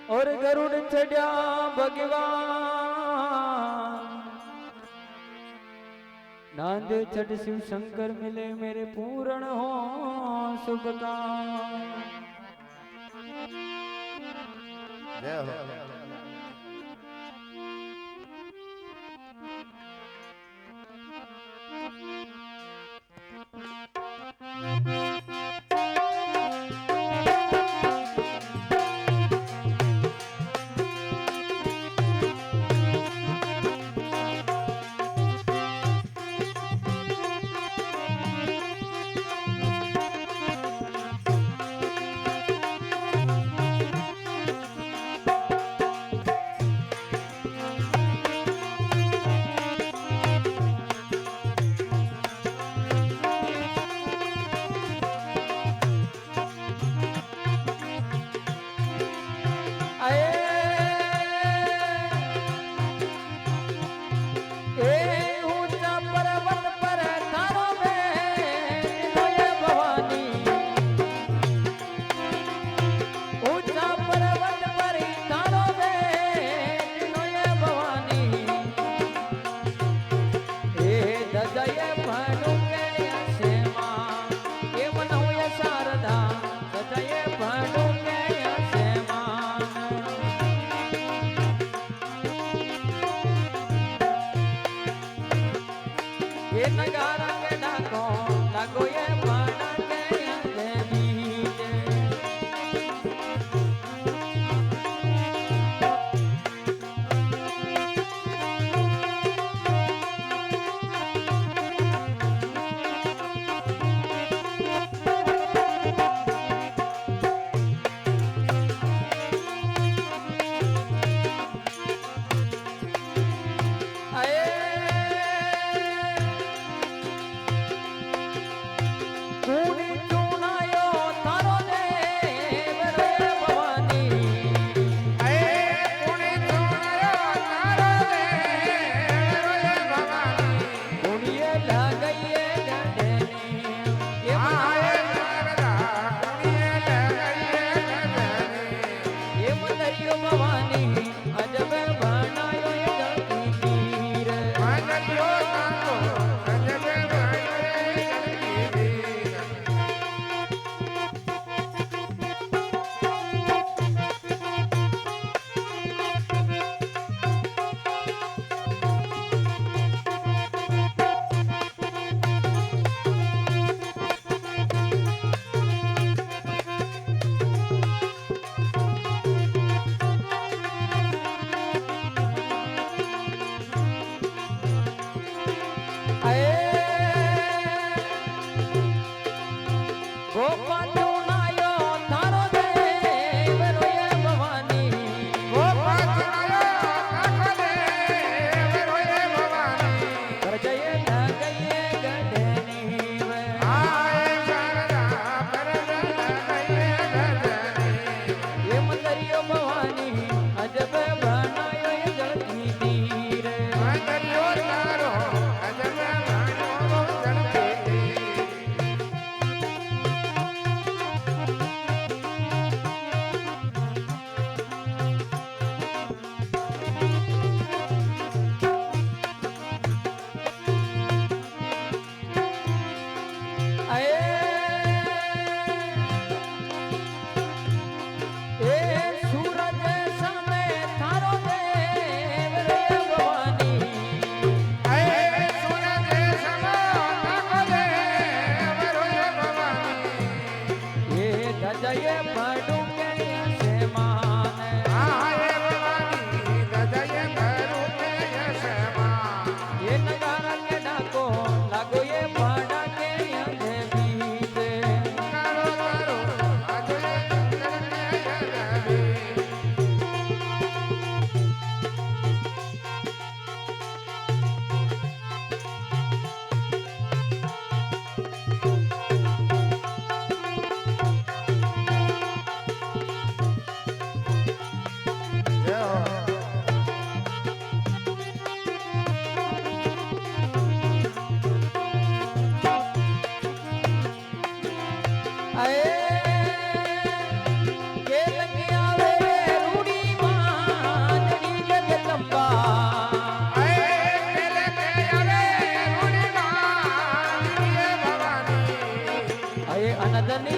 और गरुड़ चढ़िया भगवान नांदे चढ़ शिव शंकर मिले मेरे पूर्ण हो शुभ काम। जय हो।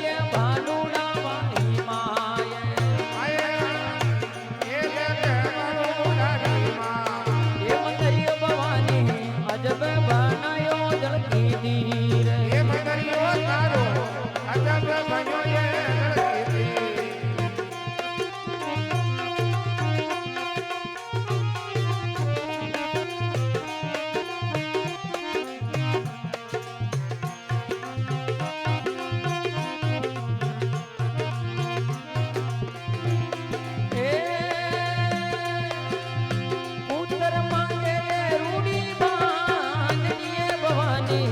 લગીએ ભાનુડા મારી માએ એ મંદરિયો ભવાની અજબ બનાયો જળકી ધીર પુત્ર માંગે રૂડી બાંધણીએ ભવાની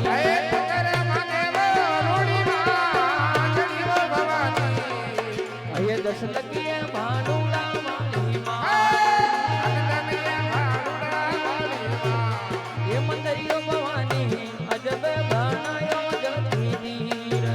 અહીંયા દસ લગીએ ભાનુડા મારી માએ એ મંદરિયો ભવાની અજબ બનાયો જળકી ધીર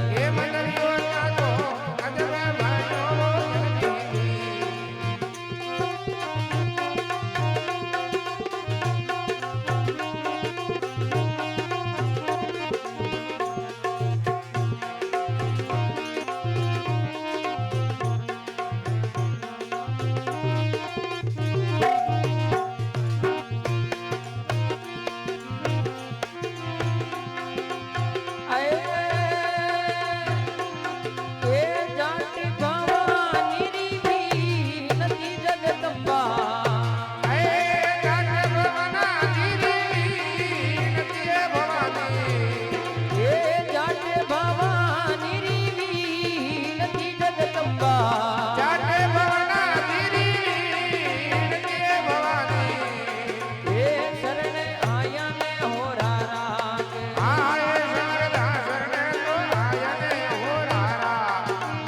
એ જાતિ ભવાની રીવી નથી જગદંબા એ જાતિ ભવાની રીવી નથી જગદંબા એ શરણે આયા ને હોરા રાગે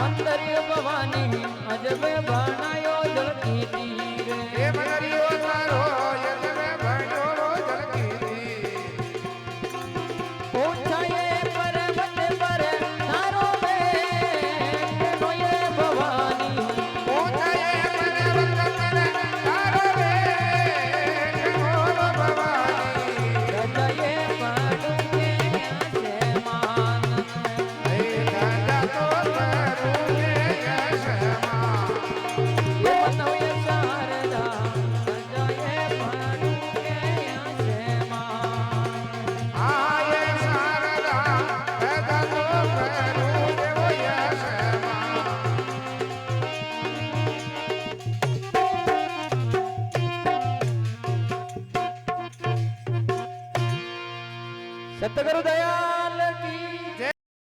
મંદરિયો ભવાની અજબ બનાયો જળકી ધીર પૂછાયે પર્વત પર તારો બેટ નોયે ભવાની રજાએ પાડું કે છે માન એ મનોય શારદા રજાએ પાડું કે છે માન સતગુરુ દયા